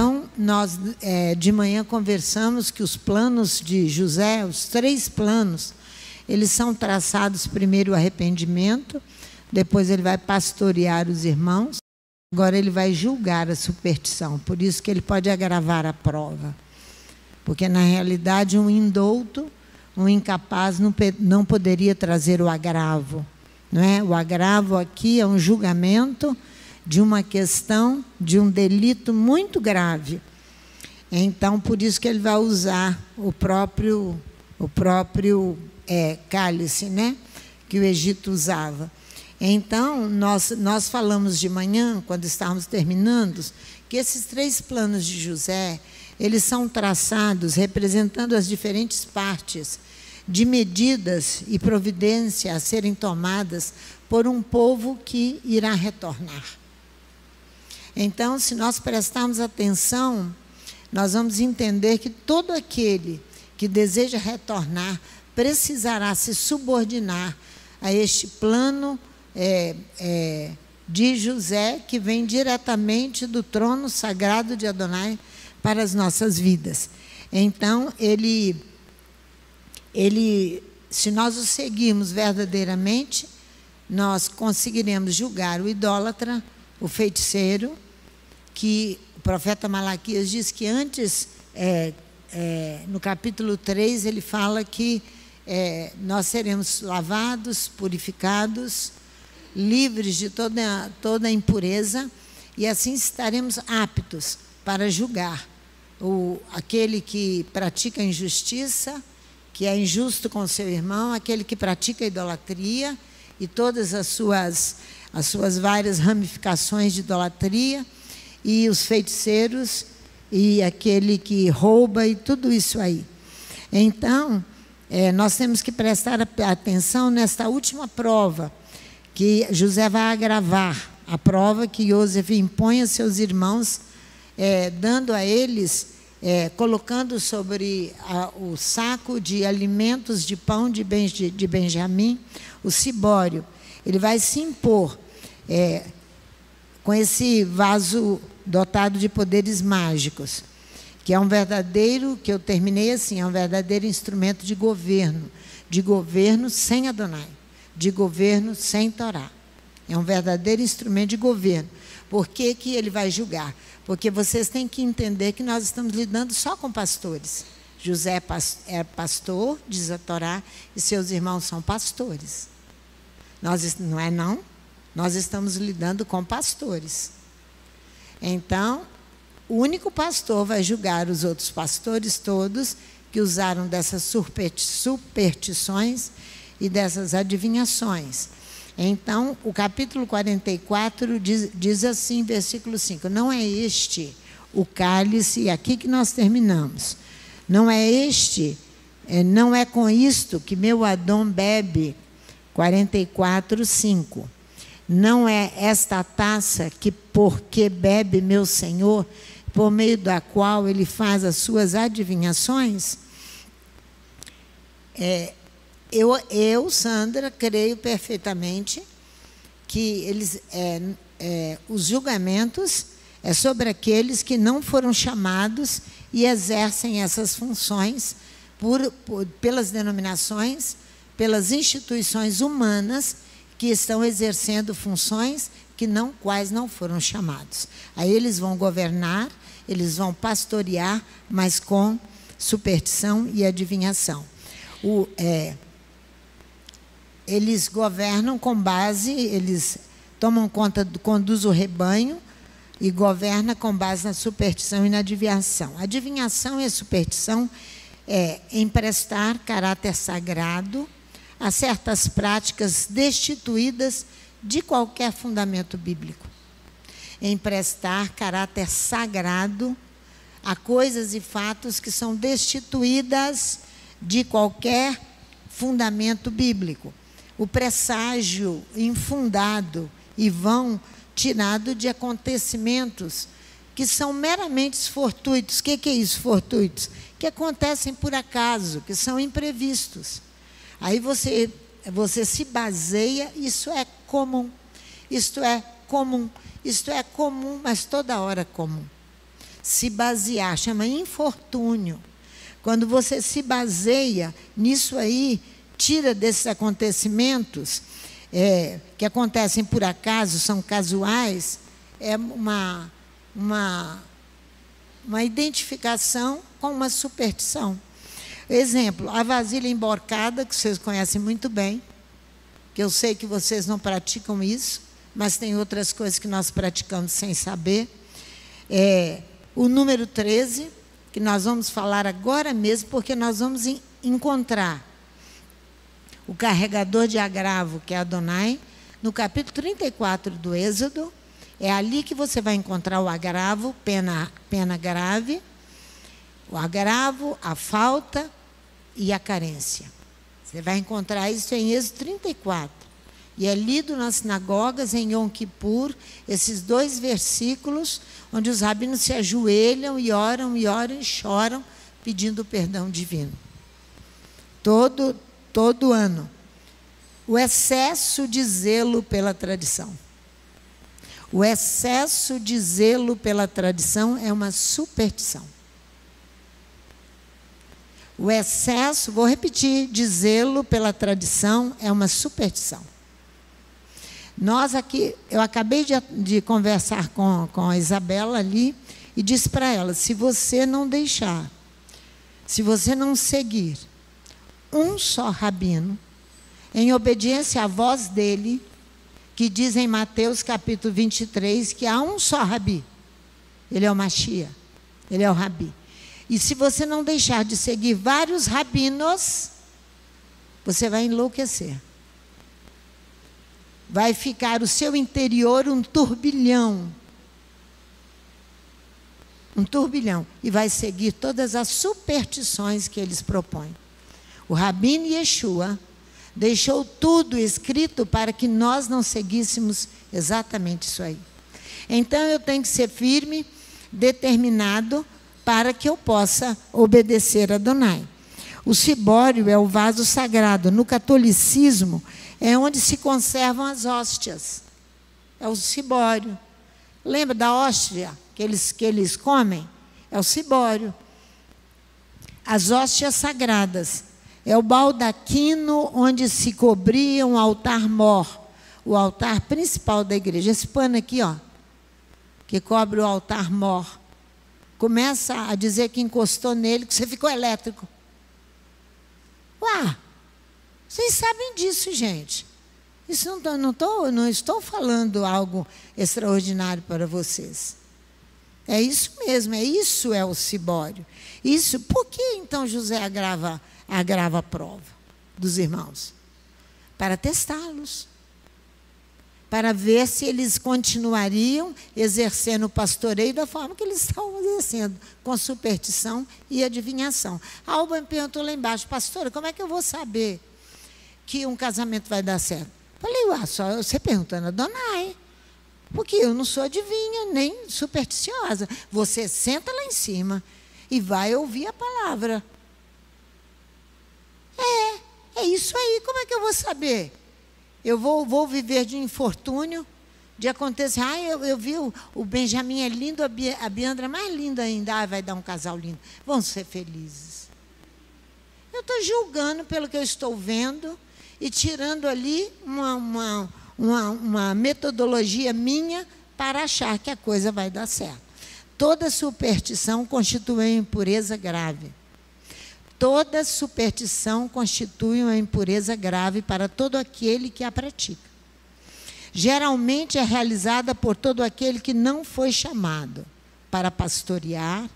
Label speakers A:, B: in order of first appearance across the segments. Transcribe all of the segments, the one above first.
A: Então, nós de manhã conversamos que os planos de José, os 3 planos, eles são traçados primeiro o arrependimento, depois ele vai pastorear os irmãos, agora ele vai julgar a superstição. Por isso que ele pode agravar a prova. Porque, na realidade, um indouto, um incapaz, não poderia trazer o agravo. Não é? O agravo aqui é um julgamento de uma questão, de um delito muito grave. Então, por isso que ele vai usar o próprio cálice, né? Que o Egito usava. Então, nós falamos de manhã, quando estávamos terminando, que esses 3 planos de José, eles são traçados representando as diferentes partes de medidas e providências a serem tomadas por um povo que irá retornar. Então, se nós prestarmos atenção, nós vamos entender que todo aquele que deseja retornar precisará se subordinar a este plano de José, que vem diretamente do trono sagrado de Adonai para as nossas vidas. Então, se nós o seguirmos verdadeiramente, nós conseguiremos julgar o idólatra, o feiticeiro, que o profeta Malaquias diz que antes, no capítulo 3, ele fala que nós seremos lavados, purificados, livres de toda impureza, e assim estaremos aptos para julgar aquele que pratica a injustiça, que é injusto com seu irmão, aquele que pratica a idolatria e todas as suas várias ramificações de idolatria, e os feiticeiros, e aquele que rouba, e tudo isso aí. Então, nós temos que prestar atenção nesta última prova, que José vai agravar, a prova que Iosef impõe a seus irmãos, dando a eles, colocando sobre o saco de alimentos de pão de Benjamim, o cibório. Ele vai se impor com esse vaso dotado de poderes mágicos, que é um verdadeiro, que eu terminei assim, é um verdadeiro instrumento de governo sem Adonai, de governo sem Torá. É um verdadeiro instrumento de governo. Por que que ele vai julgar? Porque vocês têm que entender que nós estamos lidando só com pastores. José é pastor, diz a Torá, e seus irmãos são pastores. Não é não? Nós estamos lidando com pastores. Então, o único pastor vai julgar os outros pastores todos que usaram dessas superstições e dessas adivinhações. Então, o capítulo 44 diz assim, versículo 5, não é este o cálice, e aqui que nós terminamos, não é com isto que meu Adão bebe, 44, 5. Não é esta taça que porque bebe meu Senhor, por meio da qual ele faz as suas adivinhações? Eu, Sandra, creio perfeitamente que os julgamentos é sobre aqueles que não foram chamados e exercem essas funções pelas denominações, pelas instituições humanas que estão exercendo funções quais não foram chamados. Aí eles vão governar, eles vão pastorear, mas com superstição e adivinhação. Eles governam com base, eles tomam conta, conduzem o rebanho e governam com base na superstição e na adivinhação. Adivinhação e a superstição emprestar caráter sagrado a certas práticas destituídas de qualquer fundamento bíblico. Emprestar caráter sagrado a coisas e fatos que são destituídas de qualquer fundamento bíblico. O presságio infundado e vão tirado de acontecimentos que são meramente fortuitos. O que é isso, fortuitos? Que acontecem por acaso, que são imprevistos. Aí você se baseia, isso é comum, isto é comum, mas toda hora é comum. se basear, chama infortúnio. Quando você se baseia nisso aí, tira desses acontecimentos que acontecem por acaso, são casuais, é uma identificação com uma superstição. Exemplo, a vasilha emborcada, que vocês conhecem muito bem, que eu sei que vocês não praticam isso, mas tem outras coisas que nós praticamos sem saber. O número 13, que nós vamos falar agora mesmo, porque nós vamos encontrar o carregador de agravo, que é Adonai, no capítulo 34 do Êxodo. É ali que você vai encontrar o agravo, pena grave, o agravo, a falta e a carência. Você vai encontrar isso em Êxodo 34. E é lido nas sinagogas em Yom Kippur, esses 2 versículos, onde os rabinos se ajoelham e oram e choram, pedindo perdão divino. Todo ano. O excesso de zelo pela tradição. O excesso de zelo pela tradição é uma superstição. O excesso, vou repetir, de zelo pela tradição é uma superstição. Nós aqui, eu acabei de conversar com a Isabela ali e disse para ela, se você não deixar, se você não seguir um só rabino, em obediência à voz dele, que diz em Mateus capítulo 23, que há um só rabi, ele é o Mashiach, ele é o rabi. E se você não deixar de seguir vários rabinos, você vai enlouquecer. Vai ficar o seu interior um turbilhão. Um turbilhão. E vai seguir todas as superstições que eles propõem. O Rabino Yeshua deixou tudo escrito para que nós não seguíssemos exatamente isso aí. Então eu tenho que ser firme, determinado, para que eu possa obedecer a Adonai. O cibório é o vaso sagrado. No catolicismo, é onde se conservam as hóstias. É o cibório. Lembra da hóstia que eles comem? É o cibório. As hóstias sagradas. É o baldaquino onde se cobria um altar-mor. O altar principal da igreja. Esse pano aqui, ó, que cobre o altar-mor. Começa a dizer que encostou nele, que você ficou elétrico. Uá! Vocês sabem disso, gente. Isso não estou falando algo extraordinário para vocês. É isso mesmo, isso é o cibório. Isso, por que então José agrava a prova dos irmãos? Para testá-los. Para ver se eles continuariam exercendo o pastoreio da forma que eles estavam exercendo, com superstição e adivinhação. A Alba me perguntou lá embaixo, pastora, como é que eu vou saber que um casamento vai dar certo? Falei, só você perguntando a Adonai, porque eu não sou adivinha, nem supersticiosa. Você senta lá em cima e vai ouvir a palavra. É isso aí, como é que eu vou saber? Eu vou viver de infortúnio, de acontecer, eu vi o Benjamin é lindo, a Biandra é mais linda ainda, vai dar um casal lindo. Vão ser felizes. Eu estou julgando pelo que eu estou vendo e tirando ali uma metodologia minha para achar que a coisa vai dar certo. Toda superstição constitui uma impureza grave. Toda superstição constitui uma impureza grave para todo aquele que a pratica. Geralmente é realizada por todo aquele que não foi chamado para pastorear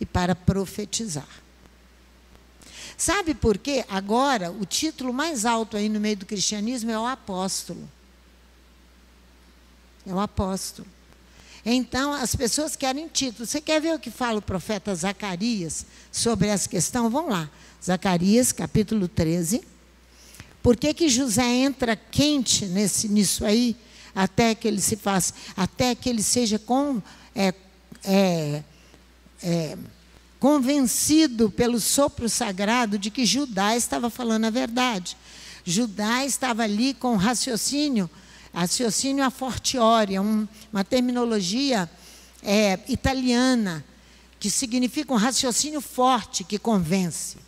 A: e para profetizar. Sabe por quê? Agora, o título mais alto aí no meio do cristianismo é o apóstolo. É o apóstolo. Então, as pessoas querem título. Você quer ver o que fala o profeta Zacarias sobre essa questão? Vamos lá. Zacarias, capítulo 13. Por que José entra quente nisso aí, até que ele se faça, até que ele seja convencido pelo sopro sagrado de que Judá estava falando a verdade. Judá estava ali com raciocínio a fortiori, uma terminologia italiana, que significa um raciocínio forte que convence.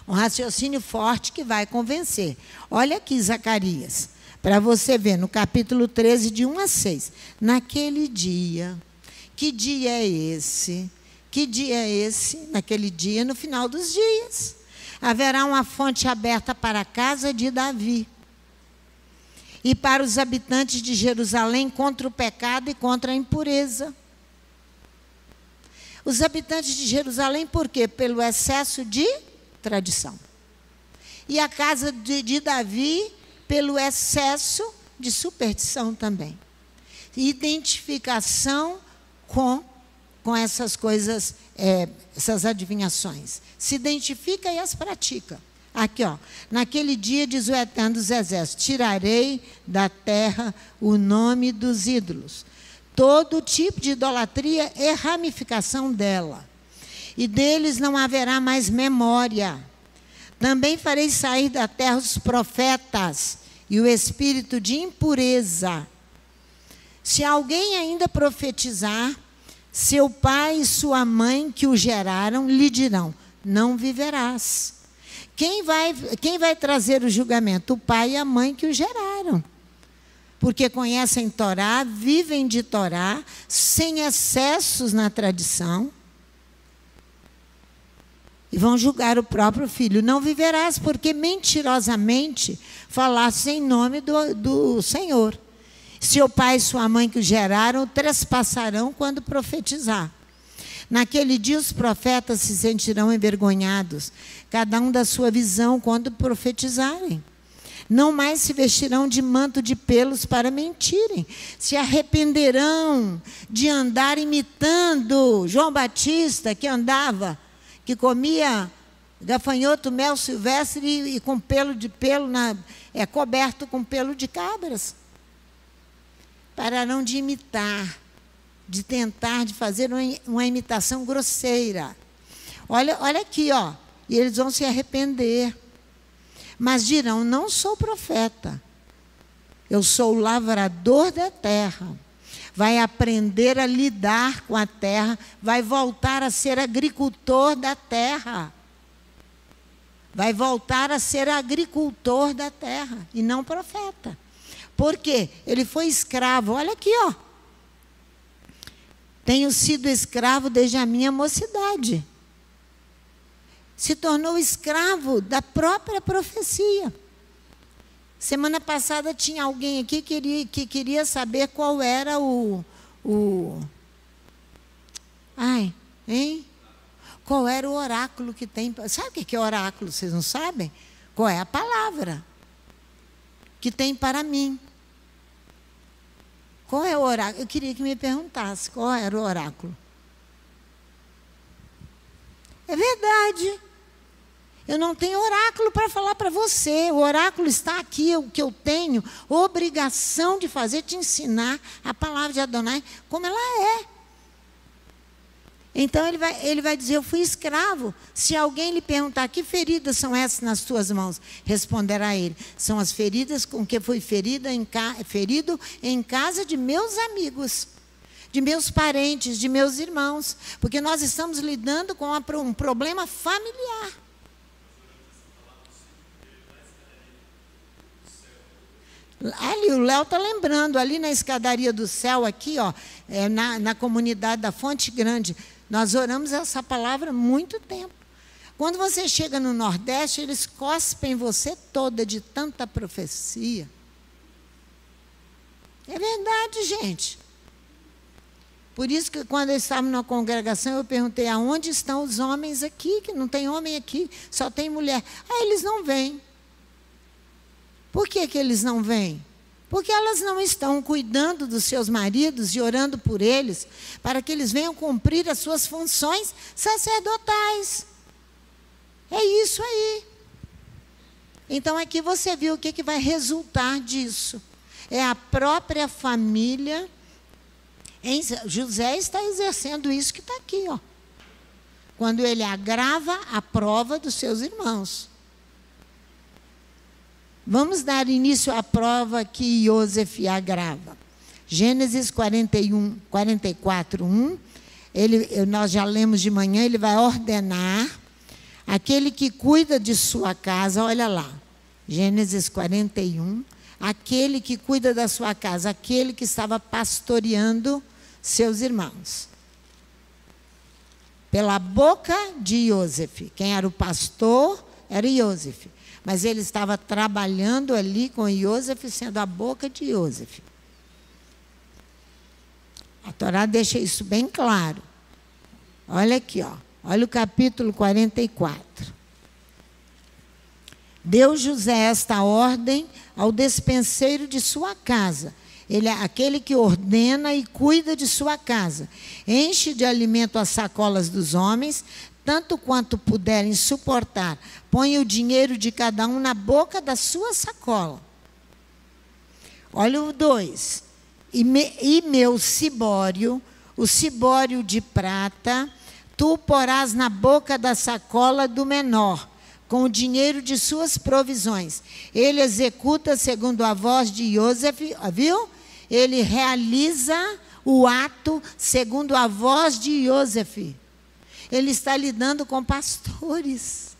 A: Um raciocínio forte que vai convencer. Olha aqui Zacarias, para você ver, no capítulo 13, de 1 a 6. Naquele dia, que dia é esse? Que dia é esse? Naquele dia, no final dos dias, haverá uma fonte aberta para a casa de Davi e para os habitantes de Jerusalém contra o pecado e contra a impureza. Os habitantes de Jerusalém, por quê? Pelo excesso de tradição. E a casa de Davi, pelo excesso de superstição também. Identificação com essas coisas, essas adivinhações. Se identifica e as pratica. Aqui, ó. Naquele dia, diz o Eterno dos Exércitos, tirarei da terra o nome dos ídolos. Todo tipo de idolatria é ramificação dela. E deles não haverá mais memória. Também farei sair da terra os profetas e o espírito de impureza. Se alguém ainda profetizar, seu pai e sua mãe que o geraram lhe dirão, não viverás. Quem vai trazer o julgamento? O pai e a mãe que o geraram. Porque conhecem Torá, vivem de Torá, sem excessos na tradição, e vão julgar o próprio filho. Não viverás, porque mentirosamente falaste em nome do Senhor. Seu pai e sua mãe que o geraram trespassarão quando profetizar. Naquele dia os profetas se sentirão envergonhados, cada um da sua visão, quando profetizarem. Não mais se vestirão de manto de pelos para mentirem. Se arrependerão de andar imitando João Batista, que andava, que comia gafanhoto, mel silvestre e com pelo coberto com pelo de cabras. Pararão de imitar, de tentar, de fazer uma imitação grosseira. Olha aqui, ó. E eles vão se arrepender. Mas dirão, não sou profeta. Eu sou o lavrador da terra. Vai aprender a lidar com a terra. Vai voltar a ser agricultor da terra. Vai voltar a ser agricultor da terra. E não profeta. Por quê? Ele foi escravo. Olha aqui, ó. Tenho sido escravo desde a minha mocidade. Se tornou escravo da própria profecia. Semana passada tinha alguém aqui que queria saber qual era qual era o oráculo que tem. Sabe o que é oráculo? Vocês não sabem? Qual é a palavra que tem para mim? Qual é o oráculo? Eu queria que me perguntasse qual era o oráculo. É verdade. Eu não tenho oráculo para falar para você. O oráculo está aqui, o que eu tenho obrigação de fazer, te ensinar a palavra de Adonai como ela é. Então ele vai dizer, eu fui escravo. Se alguém lhe perguntar, que feridas são essas nas tuas mãos? Responderá ele, são as feridas com que fui ferido em casa de meus amigos, de meus parentes, de meus irmãos. Porque nós estamos lidando com um problema familiar. Ali, o Léo está lembrando, ali na escadaria do céu, aqui, ó, na comunidade da Fonte Grande, nós oramos essa palavra há muito tempo. Quando você chega no Nordeste, eles cospem você toda de tanta profecia. É verdade, gente. Por isso que quando eu estava na congregação, eu perguntei, aonde estão os homens aqui? Que não tem homem aqui, só tem mulher. Ah, eles não vêm. Por que eles não vêm? Porque elas não estão cuidando dos seus maridos e orando por eles, para que eles venham cumprir as suas funções sacerdotais. É isso aí. Então aqui você viu o que vai resultar disso. É a própria família. José está exercendo isso que está aqui, ó. Quando ele agrava a prova dos seus irmãos. Vamos dar início à prova que Iosef agrava. Gênesis 44, 1. nós já lemos de manhã, ele vai ordenar aquele que cuida de sua casa, olha lá, Gênesis 41, aquele que cuida da sua casa, aquele que estava pastoreando seus irmãos. Pela boca de Iosef. Quem era o pastor era Iosef. Mas ele estava trabalhando ali com Iosef, sendo a boca de Iosef. A Torá deixa isso bem claro. Olha aqui, ó. Olha o capítulo 44. Deu José esta ordem ao despenseiro de sua casa. Ele é aquele que ordena e cuida de sua casa. Enche de alimento as sacolas dos homens, tanto quanto puderem suportar. Põe o dinheiro de cada um na boca da sua sacola. Olha o 2. E meu cibório, o cibório de prata, tu porás na boca da sacola do menor, com o dinheiro de suas provisões. Ele executa segundo a voz de Iosef, viu? Ele realiza o ato segundo a voz de Iosef. Ele está lidando com pastores.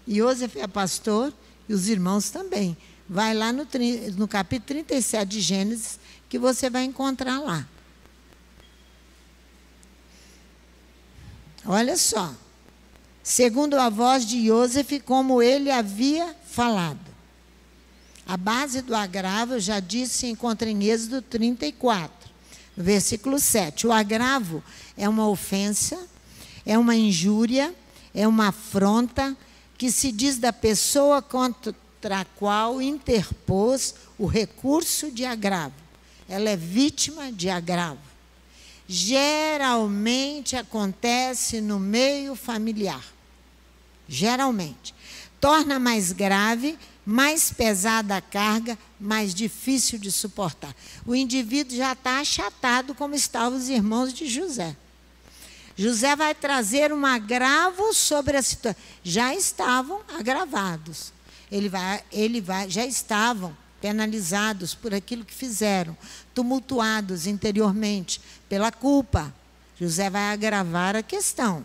A: Iosef é pastor e os irmãos também. Vai lá no capítulo 37 de Gênesis, que você vai encontrar lá. Olha só. Segundo a voz de Iosef, como ele havia falado. A base do agravo, eu já disse, encontra em Êxodo 34, versículo 7. O agravo é uma ofensa, é uma injúria, é uma afronta que se diz da pessoa contra a qual interpôs o recurso de agravo. Ela é vítima de agravo. Geralmente acontece no meio familiar. Geralmente. Torna mais grave, mais pesada a carga, mais difícil de suportar. O indivíduo já está achatado como estavam os irmãos de José. José vai trazer um agravo sobre a situação. Já estavam agravados. Já estavam penalizados por aquilo que fizeram, tumultuados interiormente pela culpa. José vai agravar a questão.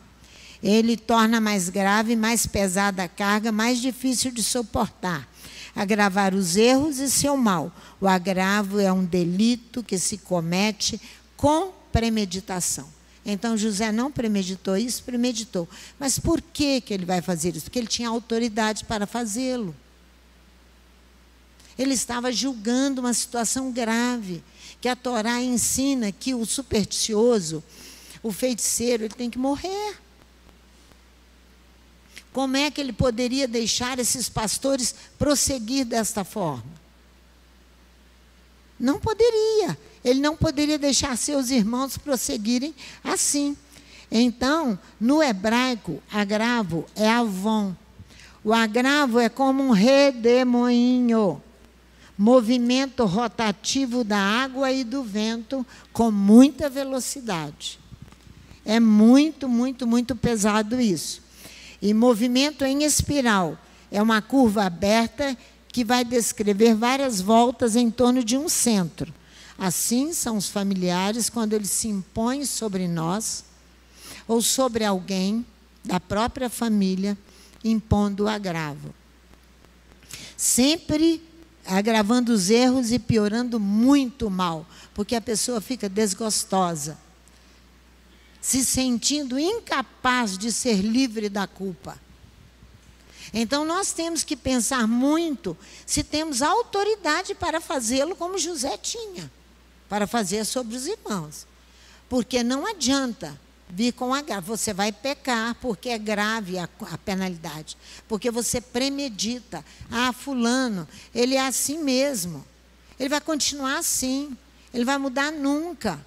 A: Ele torna mais grave, mais pesada a carga, mais difícil de suportar. Agravar os erros e seu mal. O agravo é um delito que se comete com premeditação. Então, José não premeditou isso, premeditou. Mas por que ele vai fazer isso? Porque ele tinha autoridade para fazê-lo. Ele estava julgando uma situação grave, que a Torá ensina que o supersticioso, o feiticeiro, ele tem que morrer. Como é que ele poderia deixar esses pastores prosseguir desta forma? Não poderia. Ele não poderia deixar seus irmãos prosseguirem assim. Então, no hebraico, agravo é avon. O agravo é como um redemoinho, movimento rotativo da água e do vento com muita velocidade. É muito, muito, muito pesado isso. E movimento em espiral é uma curva aberta que vai descrever várias voltas em torno de um centro. Assim são os familiares quando eles se impõem sobre nós ou sobre alguém da própria família, impondo o agravo. Sempre agravando os erros e piorando muito o mal, porque a pessoa fica desgostosa, se sentindo incapaz de ser livre da culpa. Então, nós temos que pensar muito se temos autoridade para fazê-lo como José tinha, para fazer sobre os irmãos. Porque não adianta vir com agravo. Você vai pecar, porque é grave a penalidade. Porque você premedita. Ah, fulano, ele é assim mesmo. Ele vai continuar assim. Ele vai mudar nunca.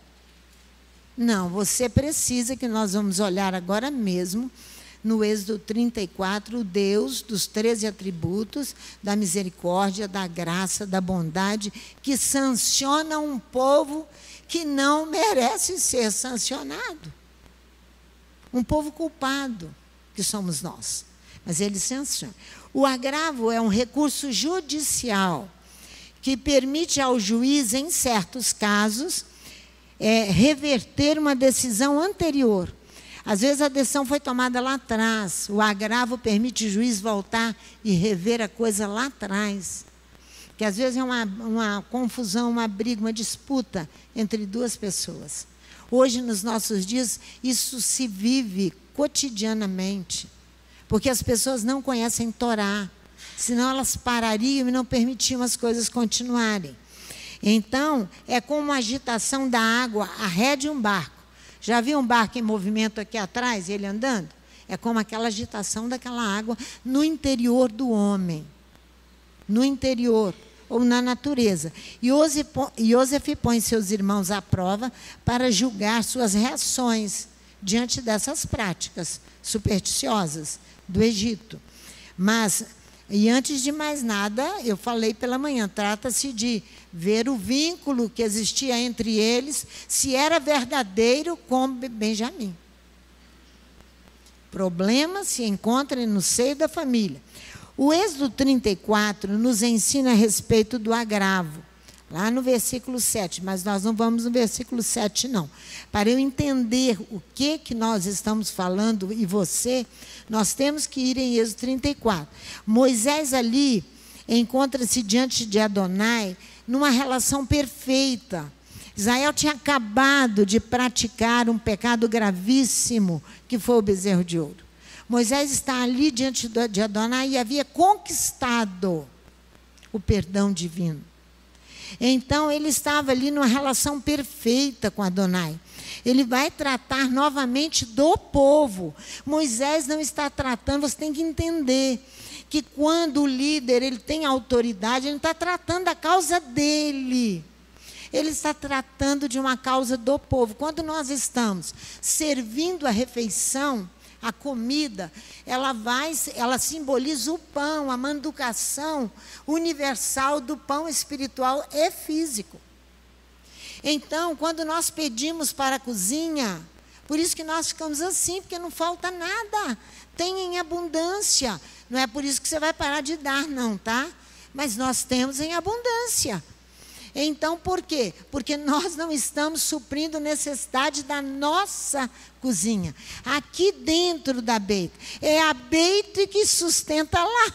A: Não, você precisa, que nós vamos olhar agora mesmo, no Êxodo 34, o Deus dos 13 atributos, da misericórdia, da graça, da bondade, que sanciona um povo que não merece ser sancionado. Um povo culpado, que somos nós. Mas ele sanciona. O agravo é um recurso judicial que permite ao juiz, em certos casos, reverter uma decisão anterior. Às vezes a decisão foi tomada lá atrás, o agravo permite o juiz voltar e rever a coisa lá atrás. Que às vezes é uma confusão, uma briga, uma disputa entre duas pessoas. Hoje, nos nossos dias, isso se vive cotidianamente, porque as pessoas não conhecem Torá, senão elas parariam e não permitiam as coisas continuarem. Então, é como a agitação da água, a ré de um barco. Já viu um barco em movimento aqui atrás, ele andando? É como aquela agitação daquela água no interior do homem. No interior, ou na natureza. E Iosef põe seus irmãos à prova para julgar suas reações diante dessas práticas supersticiosas do Egito. Mas, e antes de mais nada, eu falei pela manhã, trata-se de ver o vínculo que existia entre eles, se era verdadeiro com Benjamim. Problema se encontra no seio da família. O Êxodo 34 nos ensina a respeito do agravo, lá no versículo 7, mas nós não vamos no versículo 7, não. Para eu entender o que nós estamos falando, e você, nós temos que ir em Êxodo 34. Moisés ali encontra-se diante de Adonai numa relação perfeita. Israel tinha acabado de praticar um pecado gravíssimo, que foi o bezerro de ouro. Moisés está ali diante de Adonai e havia conquistado o perdão divino. Então, ele estava ali numa relação perfeita com Adonai. Ele vai tratar novamente do povo. Moisés não está tratando, você tem que entender que quando o líder ele tem autoridade, ele não está tratando da causa dele. Ele está tratando de uma causa do povo. Quando nós estamos servindo a refeição, a comida, ela simboliza o pão, a manducação universal do pão espiritual e físico. Então, quando nós pedimos para a cozinha, por isso que nós ficamos assim, porque não falta nada, tem em abundância. Não é por isso que você vai parar de dar, não, tá? Mas nós temos em abundância. Então, por quê? Porque nós não estamos suprindo necessidade da nossa cozinha. Aqui dentro da Beit. É a Beit que sustenta lá.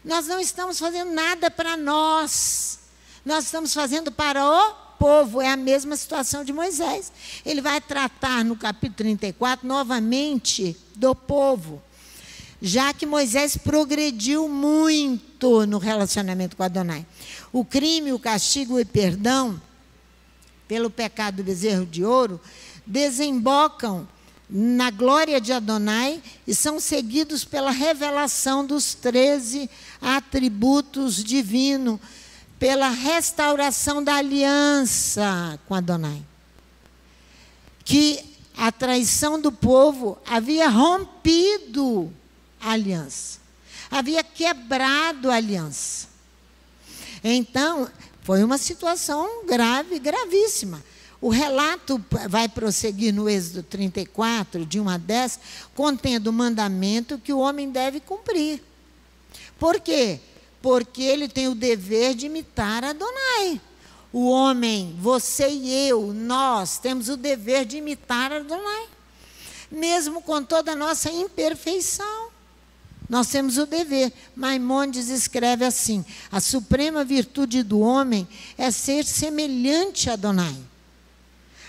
A: Nós não estamos fazendo nada para nós. Nós estamos fazendo para o povo. É a mesma situação de Moisés. Ele vai tratar no capítulo 34 novamente do povo. Já que Moisés progrediu muito no relacionamento com Adonai. O crime, o castigo e o perdão pelo pecado do bezerro de ouro desembocam na glória de Adonai e são seguidos pela revelação dos 13 atributos divinos, pela restauração da aliança com Adonai. Que a traição do povo havia rompido a aliança, havia quebrado a aliança. Então, foi uma situação grave, gravíssima. O relato vai prosseguir no Êxodo 34, de 1 a 10, contendo o mandamento que o homem deve cumprir. Por quê? Porque ele tem o dever de imitar Adonai. O homem, você e eu, nós, temos o dever de imitar Adonai. Mesmo com toda a nossa imperfeição. Nós temos o dever. Maimônides escreve assim: a suprema virtude do homem é ser semelhante a Adonai.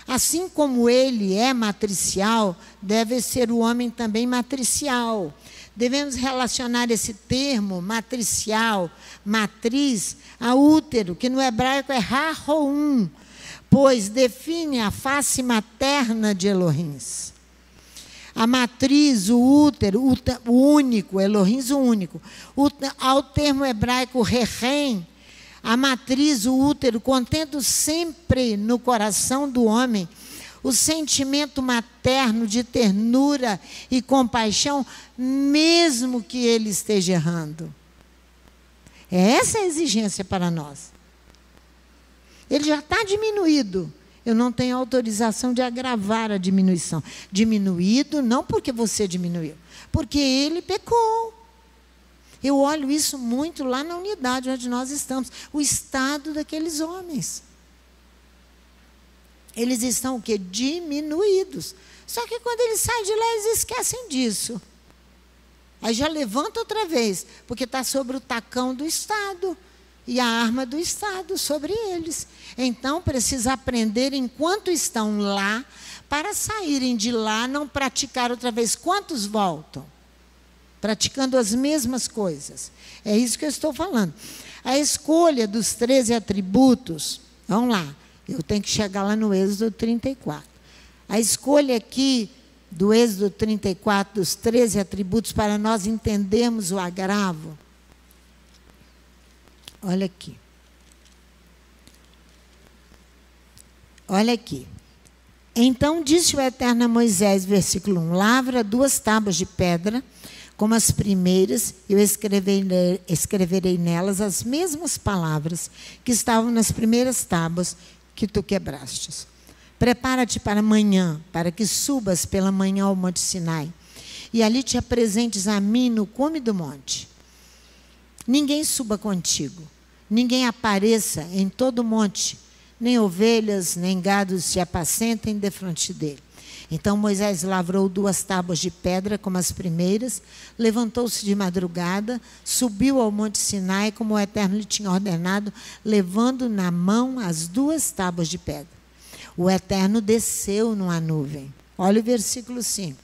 A: Assim como ele é matricial, deve ser o homem também matricial. Devemos relacionar esse termo matricial, matriz, a útero, que no hebraico é ha-roum, pois define a face materna de Elohim. A matriz, o útero, o único, Elohim, o único. Ao termo hebraico rehen, a matriz, o útero, contendo sempre no coração do homem o sentimento materno de ternura e compaixão, mesmo que ele esteja errando. É essa a exigência para nós. Ele já está diminuído. Eu não tenho autorização de agravar a diminuição. Diminuído não porque você diminuiu, porque ele pecou. Eu olho isso muito lá na unidade onde nós estamos. O estado daqueles homens. Eles estão o quê? Diminuídos. Só que quando eles saem de lá, eles esquecem disso. Aí já levanta outra vez, porque está sobre o tacão do Estado. E a arma do Estado sobre eles. Então, precisa aprender enquanto estão lá, para saírem de lá, não praticar outra vez. Quantos voltam? Praticando as mesmas coisas. É isso que eu estou falando. A escolha dos 13 atributos, vamos lá, eu tenho que chegar lá no Êxodo 34. A escolha aqui do Êxodo 34, dos 13 atributos, para nós entendermos o agravo. Olha aqui. Olha aqui. Então disse o Eterno a Moisés, versículo 1, lavra 2 tábuas de pedra, como as primeiras, eu escreverei nelas as mesmas palavras que estavam nas primeiras tábuas que tu quebrastes. Prepara-te para amanhã, para que subas pela manhã ao monte Sinai, e ali te apresentes a mim no cume do monte. Ninguém suba contigo, ninguém apareça em todo o monte, nem ovelhas, nem gados se apacentem defronte dele. Então Moisés lavrou 2 tábuas de pedra, como as primeiras, levantou-se de madrugada, subiu ao monte Sinai, como o Eterno lhe tinha ordenado, levando na mão as 2 tábuas de pedra. O Eterno desceu numa nuvem. Olha o versículo 5.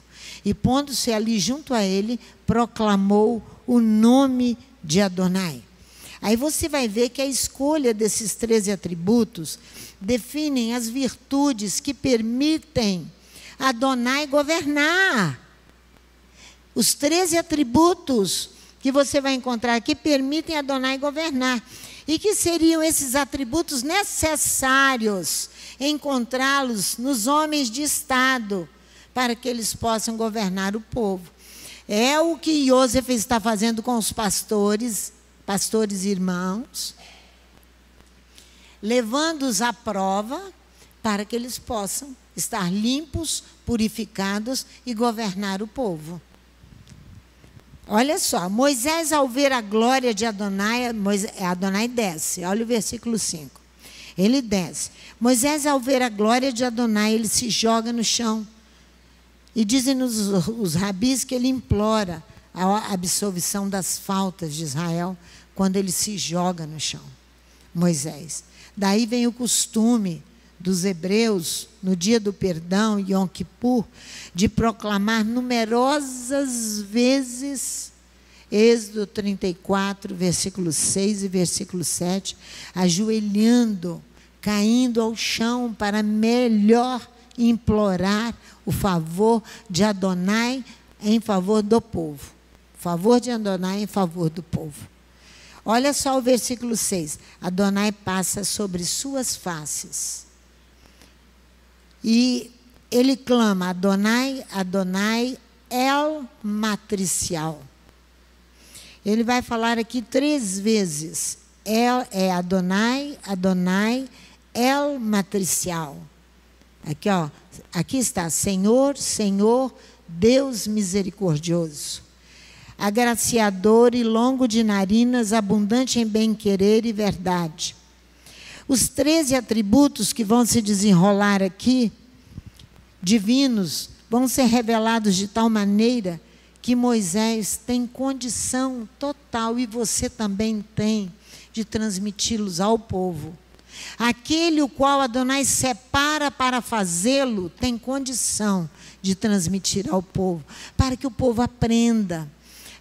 A: E pondo-se ali junto a ele, proclamou o nome de Adonai. Aí você vai ver que a escolha desses 13 atributos definem as virtudes que permitem Adonai governar. Os 13 atributos que você vai encontrar aqui permitem Adonai governar. E que seriam esses atributos necessários encontrá-los nos homens de Estado, para que eles possam governar o povo. É o que Iosef está fazendo com os pastores irmãos, levando-os à prova, para que eles possam estar limpos, purificados e governar o povo. Olha só, Moisés, ao ver a glória de Adonai, Adonai desce, olha o versículo 5. Ele desce. Moisés, ao ver a glória de Adonai, ele se joga no chão. E dizem-nos os rabis que ele implora a absolvição das faltas de Israel, quando ele se joga no chão, Moisés. Daí vem o costume dos hebreus, no dia do perdão, Yom Kippur, de proclamar numerosas vezes, Êxodo 34, versículo 6 e versículo 7, ajoelhando, caindo ao chão para melhor implorar o favor de Adonai em favor do povo. Favor de Adonai em favor do povo. Olha só o versículo 6. Adonai passa sobre suas faces. E ele clama, Adonai, Adonai, El Matricial. Ele vai falar aqui 3 vezes. El é Adonai, Adonai, El Matricial. Aqui, ó, aqui está, Senhor, Senhor, Deus misericordioso, agraciador e longo de narinas, abundante em bem-querer e verdade. Os 13 atributos que vão se desenrolar aqui, divinos, vão ser revelados de tal maneira que Moisés tem condição total, e você também tem, de transmiti-los ao povo. Aquele o qual Adonai separa para fazê-lo, tem condição de transmitir ao povo, para que o povo aprenda,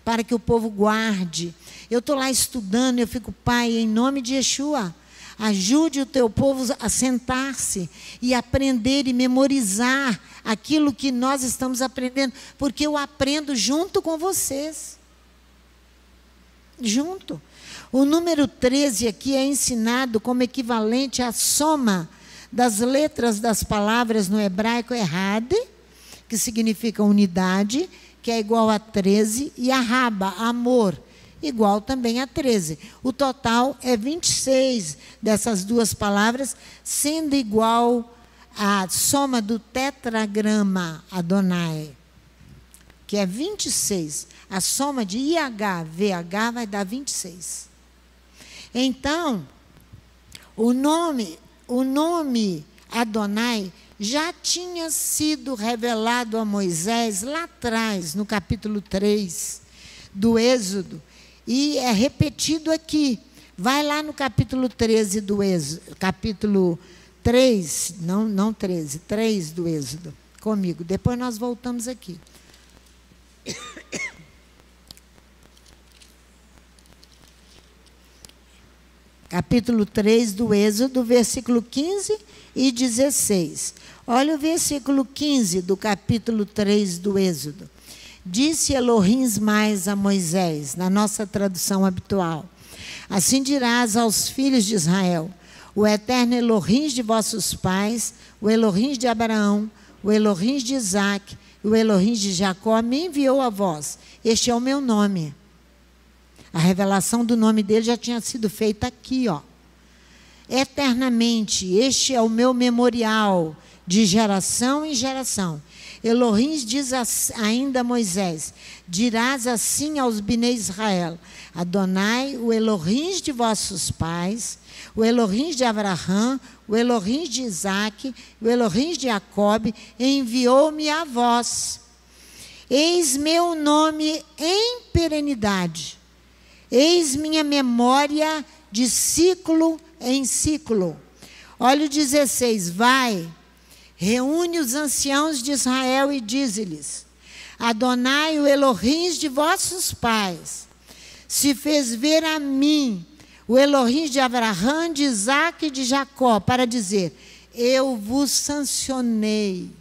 A: para que o povo guarde. Eu estou lá estudando, eu fico, Pai, em nome de Yeshua, ajude o teu povo a sentar-se e aprender e memorizar aquilo que nós estamos aprendendo, porque eu aprendo junto com vocês. Junto. O número 13 aqui é ensinado como equivalente à soma das letras das palavras no hebraico errade, que significa unidade, que é igual a 13, e a raba, amor, igual também a 13. O total é 26 dessas 2 palavras, sendo igual à soma do tetragrama Adonai. que é 26. A soma de IH, VH vai dar 26. Então, o nome Adonai já tinha sido revelado a Moisés lá atrás, no capítulo 3 do Êxodo, e é repetido aqui. Vai lá no capítulo 13 do Êxodo, capítulo 3, não 13, 3 do Êxodo, comigo. Depois nós voltamos aqui. Capítulo 3 do Êxodo, versículo 15 e 16. Olha o versículo 15 do capítulo 3 do Êxodo. Disse Elohim mais a Moisés, na nossa tradução habitual: assim dirás aos filhos de Israel: o eterno Elohim de vossos pais, o Elohim de Abraão, o Elohim de Isaque, o Elohim de Jacó, me enviou a vós. Este é o meu nome. A revelação do nome dele já tinha sido feita aqui, ó. Eternamente, este é o meu memorial, de geração em geração. Elohim diz ainda a Moisés: dirás assim aos Bnei Israel: Adonai, o Elohim de vossos pais, o Elohim de Abraão, o Elohim de Isaque, o Elohim de Jacob, enviou-me a vós. Eis meu nome em perenidade. Eis minha memória de ciclo em ciclo. Olha o 16. Vai, reúne os anciãos de Israel e dize-lhes: Adonai, o Elohim de vossos pais, se fez ver a mim, o Elohim de Abraão, de Isaque e de Jacó, para dizer: eu vos sancionei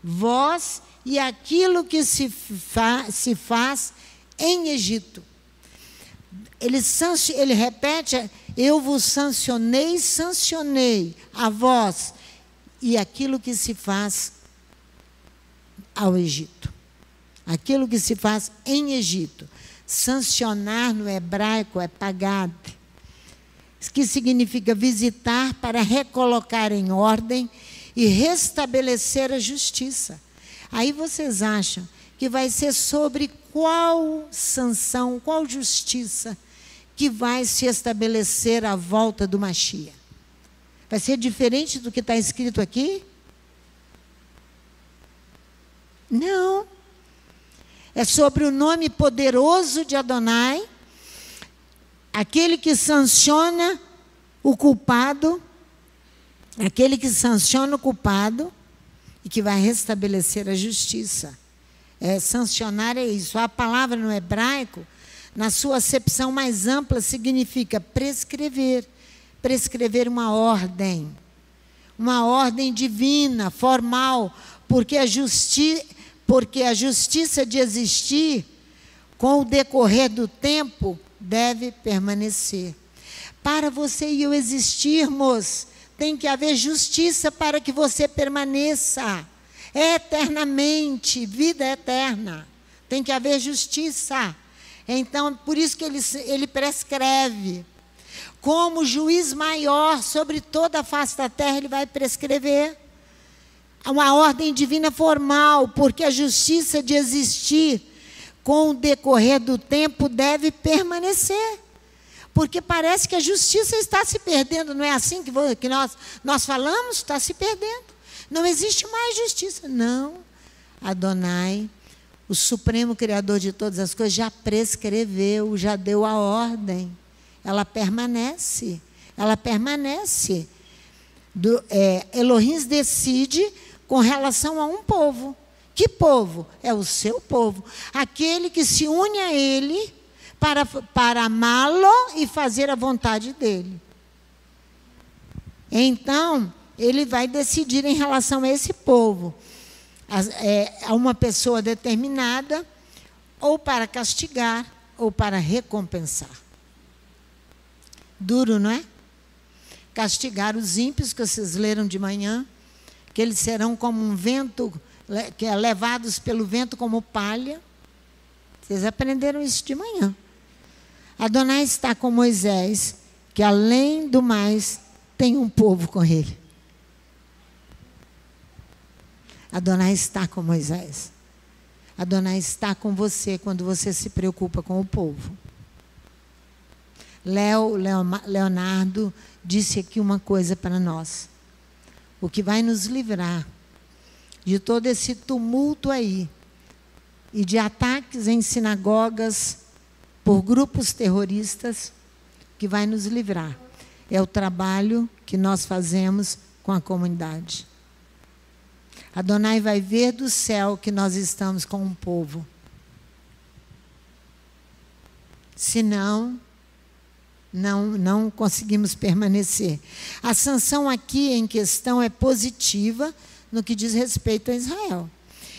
A: vós e aquilo que se faz em Egito. Ele repete: eu vos sancionei a vós e aquilo que se faz ao Egito. Aquilo que se faz em Egito. Sancionar no hebraico é pagad, que significa visitar para recolocar em ordem e restabelecer a justiça. Aí vocês acham que vai ser sobre qual sanção, qual justiça que vai se estabelecer à volta do Mashiach? Vai ser diferente do que está escrito aqui? Não. É sobre o nome poderoso de Adonai, aquele que sanciona o culpado, aquele que sanciona o culpado e que vai restabelecer a justiça. Sancionar é isso. A palavra no hebraico, na sua acepção mais ampla, significa prescrever. Prescrever uma ordem divina, formal, porque a justiça de existir, com o decorrer do tempo, deve permanecer. Para você e eu existirmos, tem que haver justiça para que você permaneça eternamente, vida eterna. Tem que haver justiça. Então, por isso que ele prescreve. Como juiz maior sobre toda a face da terra, ele vai prescrever uma ordem divina formal, porque a justiça de existir com o decorrer do tempo deve permanecer. Porque parece que a justiça está se perdendo, não é assim que nós falamos? Está se perdendo. Não existe mais justiça. Não. Adonai, o Supremo Criador de todas as coisas, já prescreveu, já deu a ordem. Ela permanece. Ela permanece. Elohim decide com relação a um povo. Que povo? É o seu povo. Aquele que se une a ele para amá-lo e fazer a vontade dele. Então, ele vai decidir em relação a esse povo. A uma pessoa determinada, ou para castigar, ou para recompensar. Duro, não é? Castigar os ímpios, que vocês leram de manhã, que eles serão como um vento, que é levados pelo vento como palha. Vocês aprenderam isso de manhã. Adonai está com Moisés, que além do mais, tem um povo com ele. Adonai está com Moisés. Adonai está com você quando você se preocupa com o povo. Leonardo disse aqui uma coisa para nós. O que vai nos livrar de todo esse tumulto aí e de ataques em sinagogas por grupos terroristas, que vai nos livrar é o trabalho que nós fazemos com a comunidade. Adonai vai ver do céu que nós estamos com um povo. Senão, não conseguimos permanecer. A sanção aqui em questão é positiva no que diz respeito a Israel.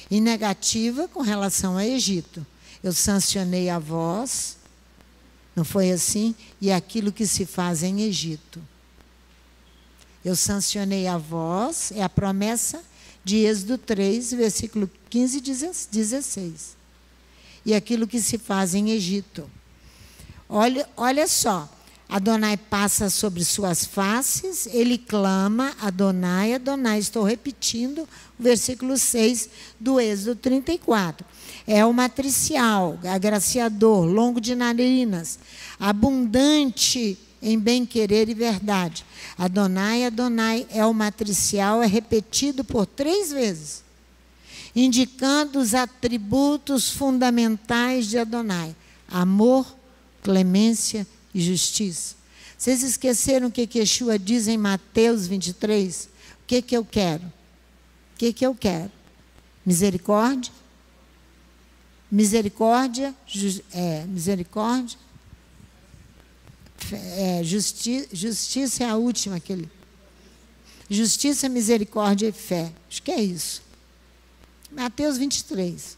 A: E negativa com relação ao Egito. Eu sancionei a vós, não foi assim? E aquilo que se faz em Egito. Eu sancionei a vós, é a promessa de Êxodo 3, versículo 15 e 16. E aquilo que se faz em Egito. Olha só, Adonai passa sobre suas faces, ele clama, Adonai, Adonai. Estou repetindo o versículo 6 do Êxodo 34. É o matricial, agraciador, longo de narinas, abundante em bem-querer e verdade. Adonai, Adonai é o matricial, é repetido por 3 vezes, indicando os atributos fundamentais de Adonai: amor, clemência e justiça. Vocês esqueceram o que Yeshua diz em Mateus 23? O que eu quero? O que eu quero? Misericórdia? Misericórdia, misericórdia. Justiça é a última. Justiça, misericórdia e fé. Acho que é isso. Mateus 23.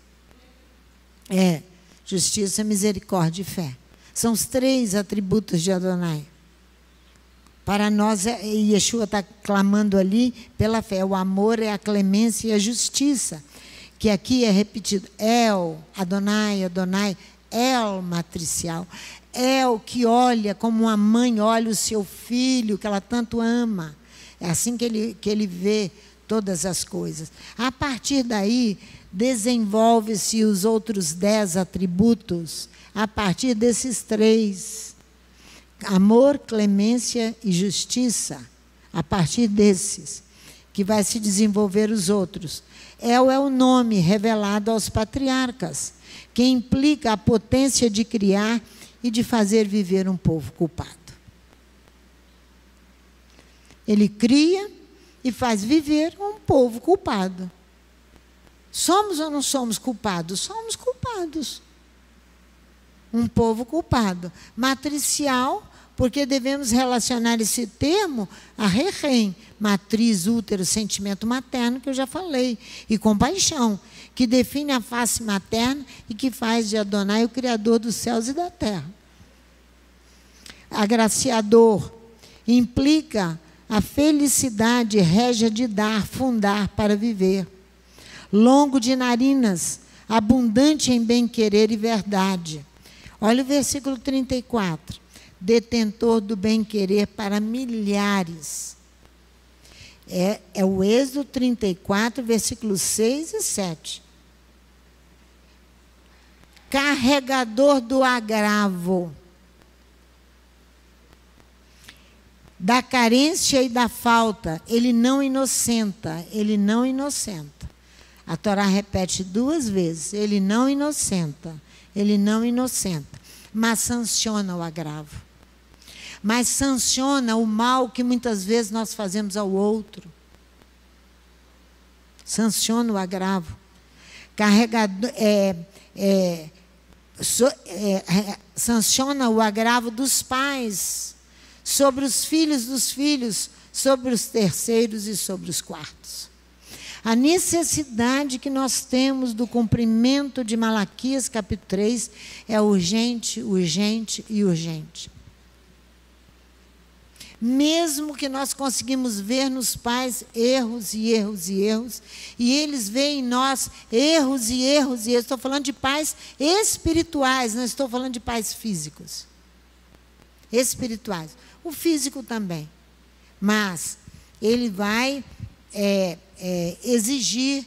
A: Justiça, misericórdia e fé. São os 3 atributos de Adonai. Para nós, Yeshua está clamando ali pela fé. O amor é a clemência e a justiça. Que aqui é repetido. El, Adonai, Adonai, El matricial. El que olha como uma mãe olha o seu filho, que ela tanto ama. É assim que ele vê todas as coisas. A partir daí, desenvolve-se os outros 10 atributos, a partir desses 3. Amor, clemência e justiça. A partir desses, que vai se desenvolver os outros. El é o nome revelado aos patriarcas, que implica a potência de criar e de fazer viver um povo culpado. Ele cria e faz viver um povo culpado. Somos ou não somos culpados? Somos culpados. Um povo culpado. Matricial, porque devemos relacionar esse termo a rerém, matriz, útero, sentimento materno, que eu já falei, e compaixão, que define a face materna e que faz de Adonai o Criador dos céus e da terra. Agraciador implica a felicidade régia de dar, fundar para viver. Longo de narinas, abundante em bem-querer e verdade. Olha o versículo 34. Detentor do bem-querer para milhares. É o Êxodo 34, versículos 6 e 7. Carregador do agravo, da carência e da falta, ele não inocenta, ele não inocenta. A Torá repete 2 vezes, ele não inocenta, mas sanciona o agravo. Mas sanciona o mal que muitas vezes nós fazemos ao outro. Sanciona o agravo. Sanciona o agravo dos pais sobre os filhos dos filhos, sobre os terceiros e sobre os quartos. A necessidade que nós temos do cumprimento de Malaquias capítulo 3 é urgente, urgente e urgente. Mesmo que nós conseguimos ver nos pais erros e erros e erros, e eles veem em nós erros e erros e erros. Estou falando de pais espirituais, não estou falando de pais físicos. Espirituais. O físico também. Mas ele vai exigir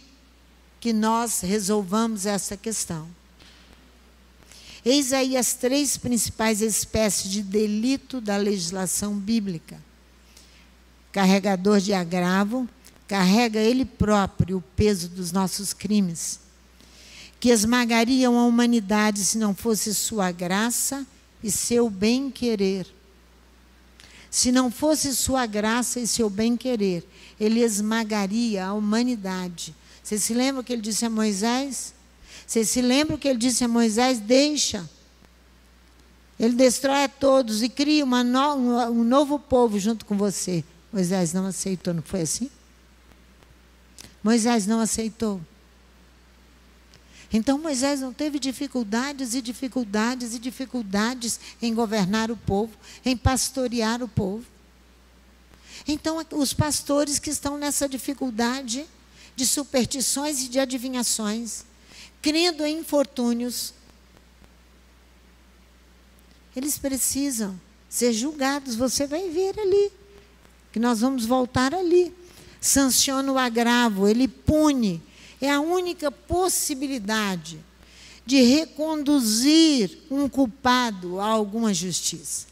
A: que nós resolvamos essa questão. Eis aí as 3 principais espécies de delito da legislação bíblica. Carregador de agravo, carrega ele próprio o peso dos nossos crimes, que esmagariam a humanidade se não fosse sua graça e seu bem-querer. Se não fosse sua graça e seu bem-querer, ele esmagaria a humanidade. Você se lembra o que ele disse a Moisés? Você se lembra o que ele disse a Moisés? Deixa. Ele destrói a todos e cria um novo povo junto com você. Moisés não aceitou, não foi assim? Moisés não aceitou. Então Moisés não teve dificuldades e dificuldades e dificuldades em governar o povo, em pastorear o povo. Então os pastores que estão nessa dificuldade de superstições e de adivinhações, crendo em infortúnios, eles precisam ser julgados. Você vai ver ali, que nós vamos voltar ali. Sanciona o agravo, ele pune. É a única possibilidade de reconduzir um culpado a alguma justiça.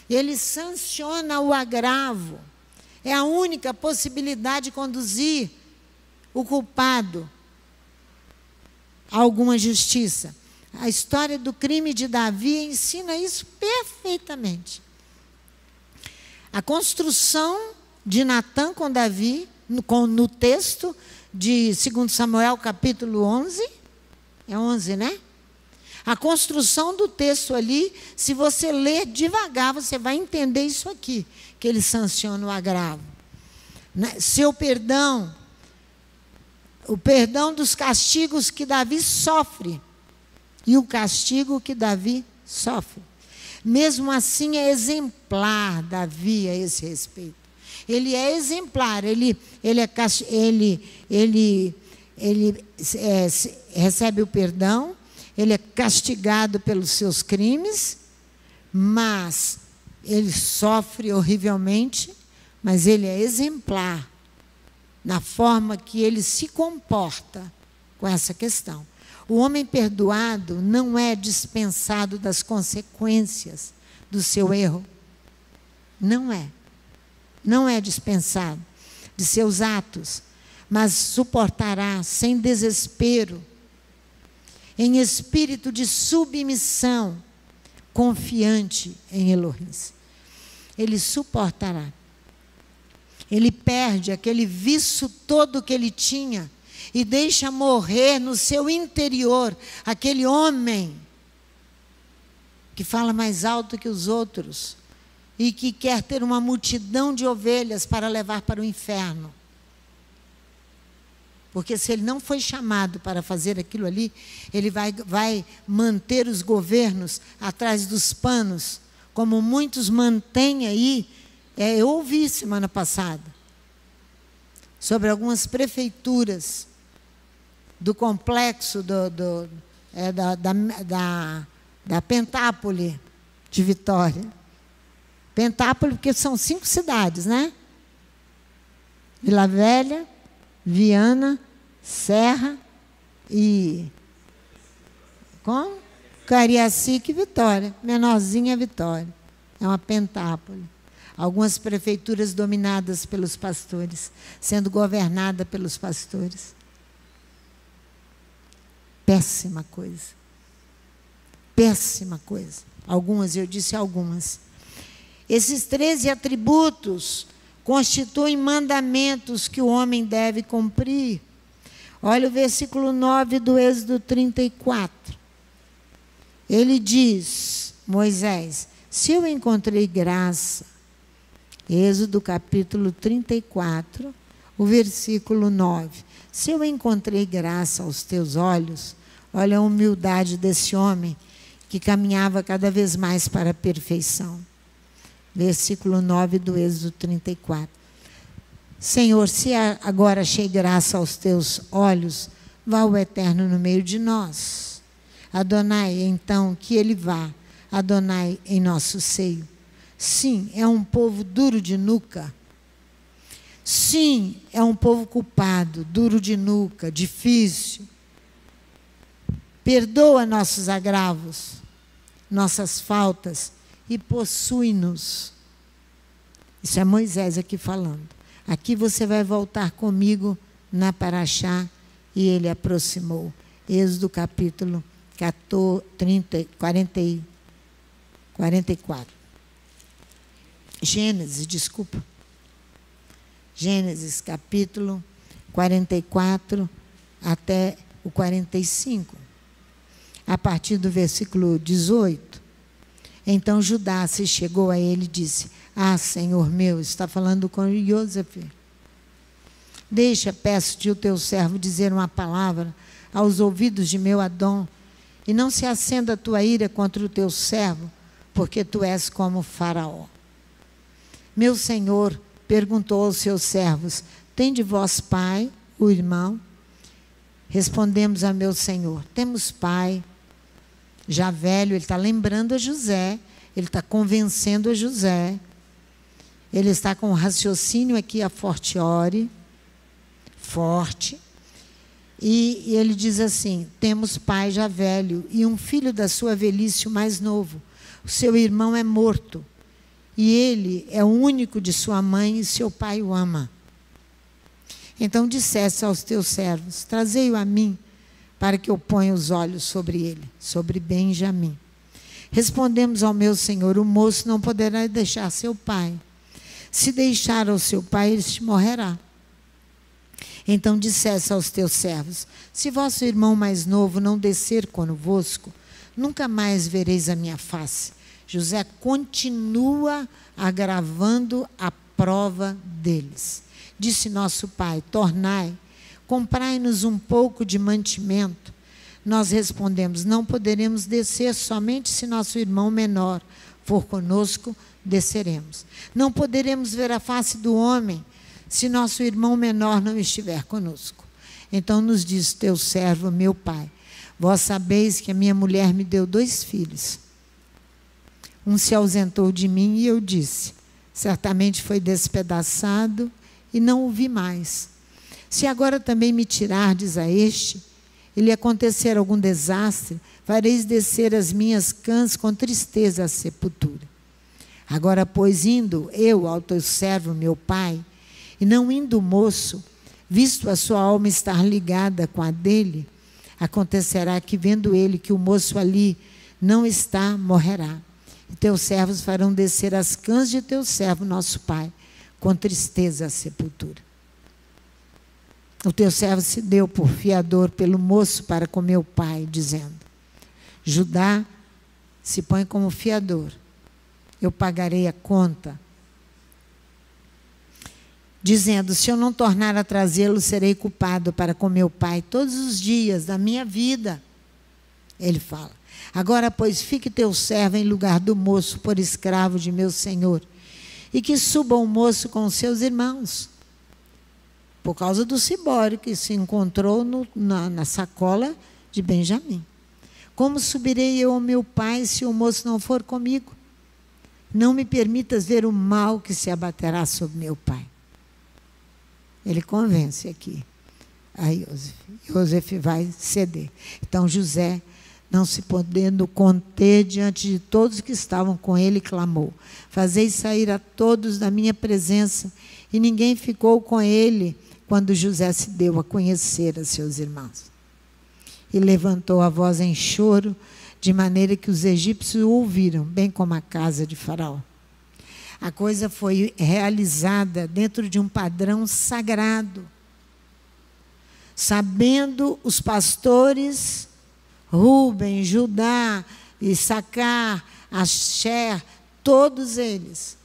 A: Ele sanciona o agravo. É a única possibilidade de conduzir o culpado a alguma justiça. A história do crime de Davi ensina isso perfeitamente. A construção de Natã com Davi, no texto de 2 Samuel, capítulo 11, é 11, né? A construção do texto ali, se você ler devagar, você vai entender isso aqui, que ele sanciona o agravo. Seu perdão, o perdão dos castigos que Davi sofre, e o castigo que Davi sofre. Mesmo assim, é exemplar Davi a esse respeito. Ele é exemplar, ele recebe o perdão, ele é castigado pelos seus crimes, mas ele sofre horrivelmente, mas ele é exemplar na forma que ele se comporta com essa questão. O homem perdoado não é dispensado das consequências do seu erro. Não é. Não é dispensado de seus atos, mas suportará sem desespero, em espírito de submissão, confiante em Elohim. Ele suportará. Ele perde aquele vício todo que ele tinha e deixa morrer no seu interior aquele homem que fala mais alto que os outros e que quer ter uma multidão de ovelhas para levar para o inferno. Porque se ele não foi chamado para fazer aquilo ali, ele vai manter os governos atrás dos panos, como muitos mantêm aí. Eu ouvi semana passada sobre algumas prefeituras do complexo da Pentápole de Vitória. Pentápole, porque são 5 cidades, né? Vila Velha, Viana, Serra e Cariacica e Vitória. Menorzinha é Vitória. É uma Pentápole. Algumas prefeituras dominadas pelos pastores, sendo governada pelos pastores. Péssima coisa. Péssima coisa. Algumas, eu disse algumas. Esses 13 atributos constituem mandamentos que o homem deve cumprir. Olha o versículo 9 do Êxodo 34. Ele diz, Moisés, se eu encontrei graça, Êxodo capítulo 34, o versículo 9. Se eu encontrei graça aos teus olhos, olha a humildade desse homem que caminhava cada vez mais para a perfeição. Versículo 9 do Êxodo 34. Senhor, se agora achei graça aos teus olhos, vá o Eterno no meio de nós. Adonai, então, que ele vá, Adonai em nosso seio. Sim, é um povo duro de nuca. Sim, é um povo culpado, duro de nuca, difícil. Perdoa nossos agravos, nossas faltas e possui-nos. Isso é Moisés aqui falando. Aqui você vai voltar comigo na Paraxá, e ele aproximou. Êxodo capítulo 44. Gênesis capítulo 44 até o 45. A partir do versículo 18. Então Judá se chegou a ele e disse: Ah, Senhor meu, está falando com José. Deixa, peço-te, o teu servo dizer uma palavra aos ouvidos de meu Adom, e não se acenda a tua ira contra o teu servo, porque tu és como Faraó. Meu senhor perguntou aos seus servos: tem de vós pai, o irmão? Respondemos a meu senhor: temos pai, já velho. Ele está lembrando a José, ele está convencendo a José, ele está com o raciocínio aqui a forte, e ele diz assim: temos pai já velho, e um filho da sua velhice, o mais novo. O seu irmão é morto, e ele é o único de sua mãe, e seu pai o ama. Então dissesse aos teus servos: trazei-o a mim, para que eu ponha os olhos sobre ele, sobre Benjamim. Respondemos ao meu senhor: o moço não poderá deixar seu pai. Se deixar ao seu pai, este morrerá. Então dissesse aos teus servos: se vosso irmão mais novo não descer convosco, nunca mais vereis a minha face. José continua agravando a prova deles. Disse nosso pai: tornai, comprai-nos um pouco de mantimento. Nós respondemos: não poderemos descer, somente se nosso irmão menor for conosco, desceremos. Não poderemos ver a face do homem, se nosso irmão menor não estiver conosco. Então nos diz teu servo, meu pai: vós sabeis que a minha mulher me deu 2 filhos. Um se ausentou de mim, e eu disse: certamente foi despedaçado, e não o vi mais. Se agora também me tirardes a este, e lhe acontecer algum desastre, fareis descer as minhas cãs com tristeza à sepultura. Agora, pois, indo eu ao teu servo, meu pai, e não indo o moço, visto a sua alma estar ligada com a dele, acontecerá que, vendo ele que o moço ali não está, morrerá. E teus servos farão descer as cãs de teu servo, nosso pai, com tristeza à sepultura. O teu servo se deu por fiador pelo moço para com meu pai, dizendo: Judá se põe como fiador, eu pagarei a conta. Dizendo: se eu não tornar a trazê-lo, serei culpado para com meu pai todos os dias da minha vida. Ele fala: agora, pois, fique teu servo em lugar do moço, por escravo de meu senhor, e que suba o moço com os seus irmãos. Por causa do cibório que se encontrou na sacola de Benjamim. Como subirei eu ao meu pai, se o moço não for comigo? Não me permitas ver o mal que se abaterá sobre meu pai. Ele convence aqui a José. José vai ceder. Então José, não se podendo conter diante de todos que estavam com ele, clamou: fazei sair a todos da minha presença. E ninguém ficou com ele quando José se deu a conhecer a seus irmãos. E levantou a voz em choro, de maneira que os egípcios o ouviram, bem como a casa de Faraó. A coisa foi realizada dentro de um padrão sagrado. Sabendo os pastores, Rúben, Judá, Issacar, Asher, todos eles,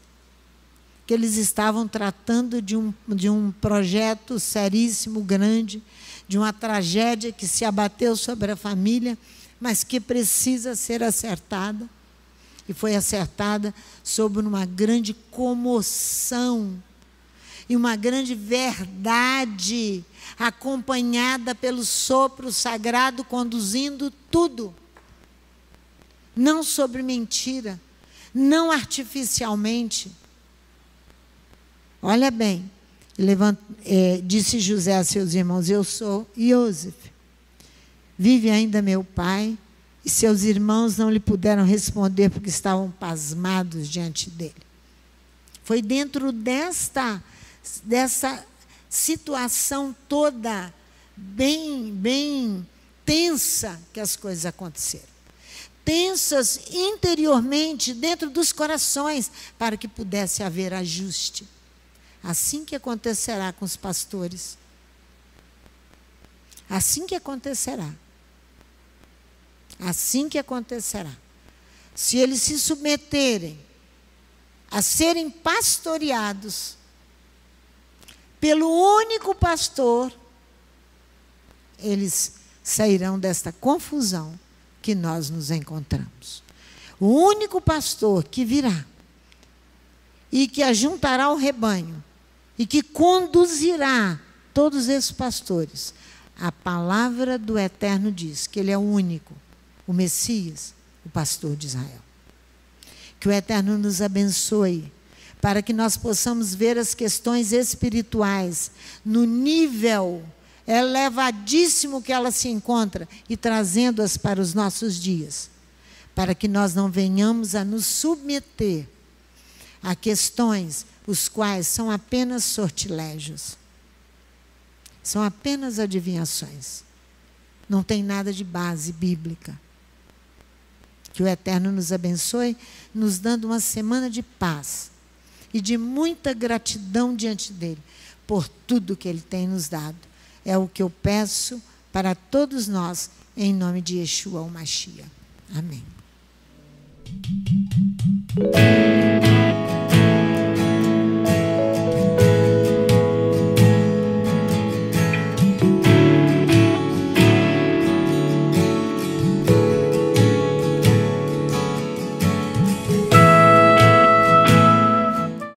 A: que eles estavam tratando de um projeto seríssimo, grande, de uma tragédia que se abateu sobre a família, mas que precisa ser acertada. E foi acertada sobre uma grande comoção e uma grande verdade, acompanhada pelo sopro sagrado, conduzindo tudo. Não sobre mentira, não artificialmente. Olha bem, Disse José a seus irmãos: eu sou Iosef. Vive ainda meu pai? E seus irmãos não lhe puderam responder porque estavam pasmados diante dele. Foi dentro dessa situação toda bem tensa que as coisas aconteceram. Tensas interiormente dentro dos corações, para que pudesse haver ajuste. Assim que acontecerá com os pastores. Assim que acontecerá. Assim que acontecerá. Se eles se submeterem a serem pastoreados pelo único pastor, eles sairão desta confusão que nós nos encontramos. O único pastor que virá e que ajuntará o rebanho e que conduzirá todos esses pastores. A palavra do Eterno diz que Ele é o único, o Messias, o pastor de Israel. Que o Eterno nos abençoe, para que nós possamos ver as questões espirituais no nível elevadíssimo que ela se encontra e trazendo-as para os nossos dias, para que nós não venhamos a nos submeter a questões os quais são apenas sortilégios, são apenas adivinhações, não tem nada de base bíblica. Que o Eterno nos abençoe, nos dando uma semana de paz e de muita gratidão diante dEle, por tudo que Ele tem nos dado. É o que eu peço para todos nós, em nome de Yeshua, o Mashiach. Amém.